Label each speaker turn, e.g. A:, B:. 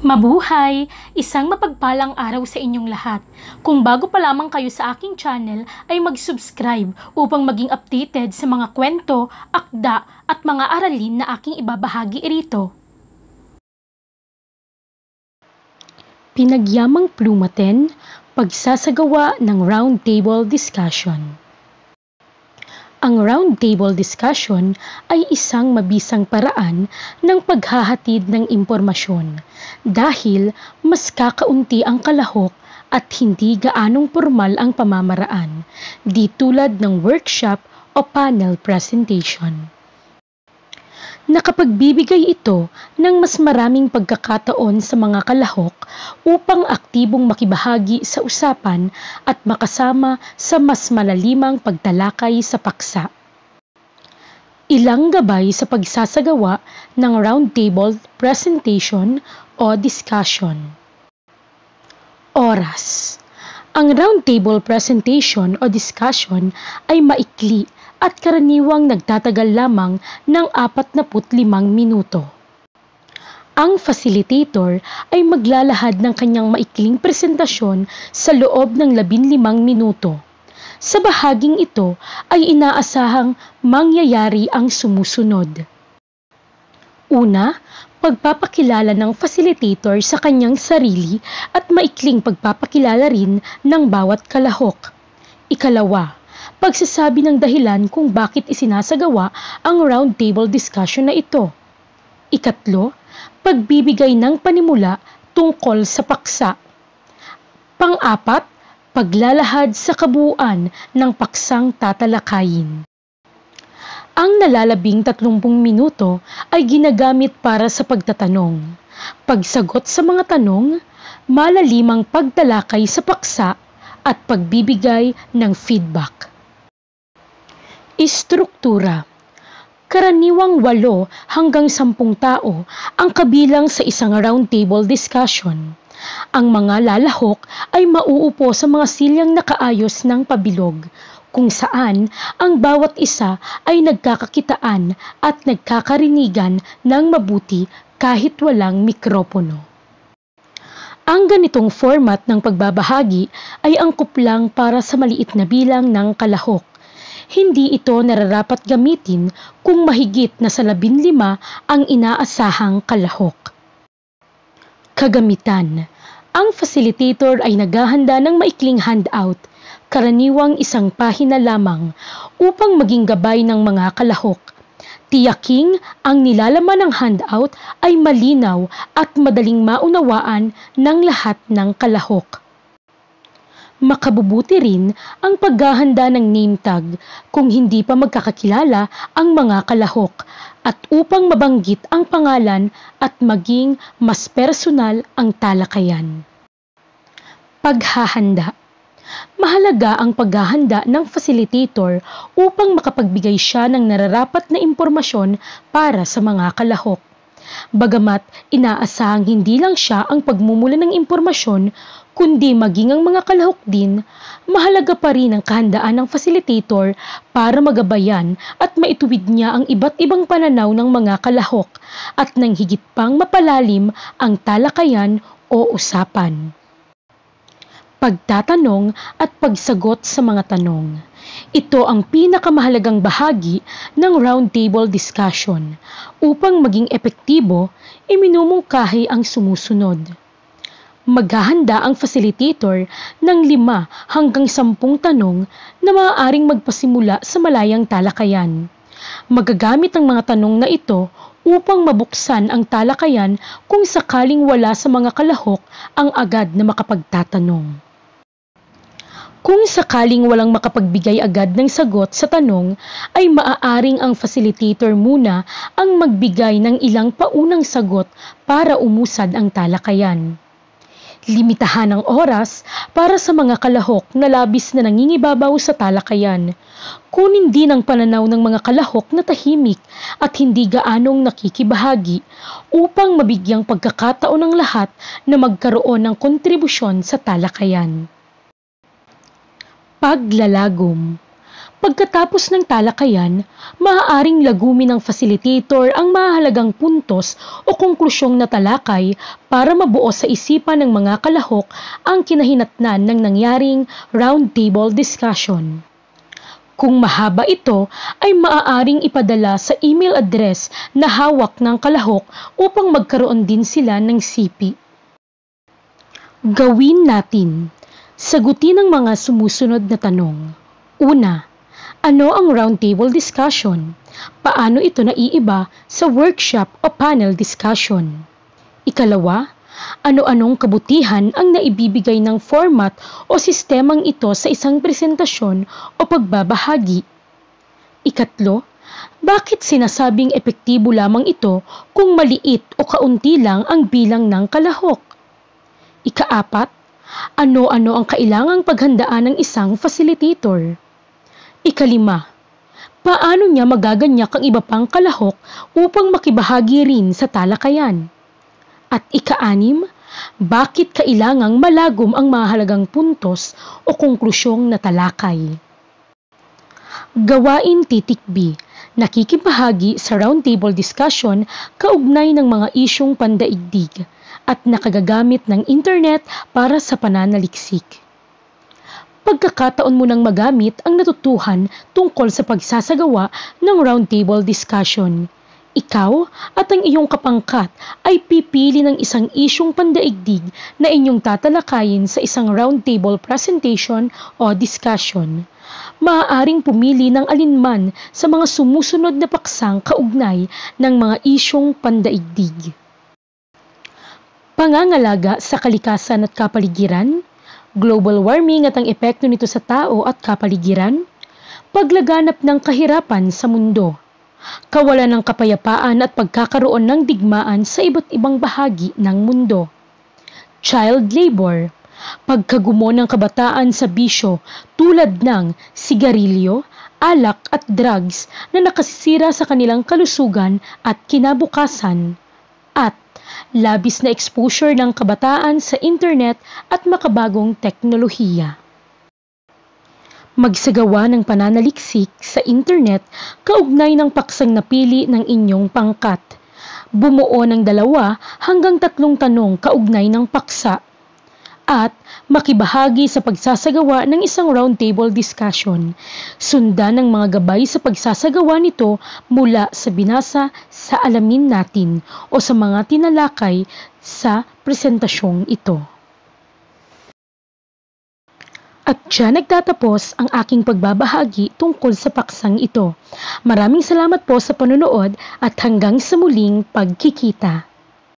A: Mabuhay! Isang mapagpalang araw sa inyong lahat. Kung bago pa lamang kayo sa aking channel, ay mag-subscribe upang maging updated sa mga kwento, akda at mga aralin na aking ibabahagi rito. Pinagyamang Plumaten, pagsasagawa ng roundtable discussion. Ang roundtable discussion ay isang mabisang paraan ng paghahatid ng impormasyon dahil mas kakaunti ang kalahok at hindi gaanong formal ang pamamaraan, di tulad ng workshop o panel presentation. Nakapagbibigay ito ng mas maraming pagkakataon sa mga kalahok upang aktibong makibahagi sa usapan at makasama sa mas malalimang pagtalakay sa paksa. Ilang gabay sa pagsasagawa ng roundtable presentation o discussion. Oras. Ang roundtable presentation o discussion ay maikli at karaniwang nagtatagal lamang ng 45 minuto. Ang facilitator ay maglalahad ng kanyang maikling presentasyon sa loob ng 15 minuto. Sa bahaging ito ay inaasahang mangyayari ang sumusunod. Una, pagpapakilala ng facilitator sa kanyang sarili at maikling pagpapakilala rin ng bawat kalahok. Ikalawa, pagsasabi ng dahilan kung bakit isinasagawa ang roundtable discussion na ito. Ikatlo, pagbibigay ng panimula tungkol sa paksa. Pang-apat, paglalahad sa kabuuan ng paksang tatalakayin. Ang nalalabing 30 minuto ay ginagamit para sa pagtatanong, pagsagot sa mga tanong, malalimang pagtalakay sa paksa, at pagbibigay ng feedback. Istruktura. Karaniwang 8 hanggang 10 tao ang kabilang sa isang roundtable discussion. Ang mga lalahok ay mauupo sa mga silyang nakaayos ng pabilog, kung saan ang bawat isa ay nagkakakitaan at nagkakarinigan ng mabuti kahit walang mikropono. Ang ganitong format ng pagbabahagi ay angkop lang para sa maliit na bilang ng kalahok. Hindi ito nararapat gamitin kung mahigit na sa 15 ang inaasahang kalahok. Kagamitan. Ang facilitator ay naghahanda ng maikling handout, karaniwang 1 pahina lamang, upang maging gabay ng mga kalahok. Tiyaking ang nilalaman ng handout ay malinaw at madaling maunawaan ng lahat ng kalahok. Makabubuti rin ang paghahanda ng name tag kung hindi pa magkakakilala ang mga kalahok at upang mabanggit ang pangalan at maging mas personal ang talakayan. Paghahanda. Mahalaga ang paghahanda ng facilitator upang makapagbigay siya ng nararapat na impormasyon para sa mga kalahok. Bagamat inaasahang hindi lang siya ang pagmumula ng impormasyon, kundi maging ang mga kalahok din, mahalaga pa rin ang kahandaan ng facilitator para magabayan at maituwid niya ang iba't ibang pananaw ng mga kalahok at nang higit pang mapalalim ang talakayan o usapan. Pagtatanong at pagsagot sa mga tanong. Ito ang pinakamahalagang bahagi ng roundtable discussion. Upang maging epektibo, iminumungkahi ang sumusunod. Maghahanda ang facilitator ng 5 hanggang 10 tanong na maaaring magpasimula sa malayang talakayan. Magagamit ang mga tanong na ito upang mabuksan ang talakayan kung sakaling wala sa mga kalahok ang agad na makapagtatanong. Kung sakaling walang makapagbigay agad ng sagot sa tanong, ay maaaring ang facilitator muna ang magbigay ng ilang paunang sagot para umusad ang talakayan. Limitahan ang oras para sa mga kalahok na labis na nangingibabaw sa talakayan. Kunin din ang pananaw ng mga kalahok na tahimik at hindi gaanong nakikibahagi upang mabigyang pagkakataon ng lahat na magkaroon ng kontribusyon sa talakayan. Paglalagom. Pagkatapos ng talakayan, maaaring lagumin ng facilitator ang mahalagang puntos o konklusyong natalakay para mabuo sa isipan ng mga kalahok ang kinahinatnan ng nangyaring roundtable discussion. Kung mahaba ito, ay maaaring ipadala sa email address na hawak ng kalahok upang magkaroon din sila ng sipi. Gawin natin. Sagutin ang mga sumusunod na tanong. Una, ano ang roundtable discussion? Paano ito naiiba sa workshop o panel discussion? Ikalawa, ano-anong kabutihan ang naibibigay ng format o sistemang ito sa isang presentasyon o pagbabahagi? Ikatlo, bakit sinasabing epektibo lamang ito kung maliit o kaunti lang ang bilang ng kalahok? Ikaapat, ano-ano ang kailangang paghandaan ng isang facilitator? Ikalima, paano niya magaganyak ang iba pang kalahok upang makibahagi rin sa talakayan? At ikaanim, bakit kailangang malagom ang mahalagang puntos o konklusyong natalakay? Gawain titik B. Nakikibahagi sa roundtable discussion kaugnay ng mga isyong pandaigdig at nakagagamit ng internet para sa pananaliksik. Pagkakataon mo nang magamit ang natutuhan tungkol sa pagsasagawa ng roundtable discussion. Ikaw at ang iyong kapangkat ay pipili ng isang isyong pandaigdig na inyong tatalakayin sa isang roundtable presentation o discussion. Maaaring pumili ng alinman sa mga sumusunod na paksang kaugnay ng mga isyong pandaigdig. Pangangalaga sa kalikasan at kapaligiran, global warming at ang epekto nito sa tao at kapaligiran, paglaganap ng kahirapan sa mundo, kawalan ng kapayapaan at pagkakaroon ng digmaan sa iba't ibang bahagi ng mundo, child labor, pagkagumo ng kabataan sa bisyo tulad ng sigarilyo, alak at drugs na nakasisira sa kanilang kalusugan at kinabukasan, at labis na exposure ng kabataan sa internet at makabagong teknolohiya. Magsagawa ng pananaliksik sa internet kaugnay ng paksang napili ng inyong pangkat. Bumuo ng 2 hanggang 3 tanong kaugnay ng paksa. At makibahagi sa pagsasagawa ng isang roundtable discussion. Sundan ng mga gabay sa pagsasagawa nito mula sa binasa sa alamin natin o sa mga tinalakay sa presentasyong ito. At diyan nagtatapos ang aking pagbabahagi tungkol sa paksang ito. Maraming salamat po sa panonood at hanggang sa muling pagkikita.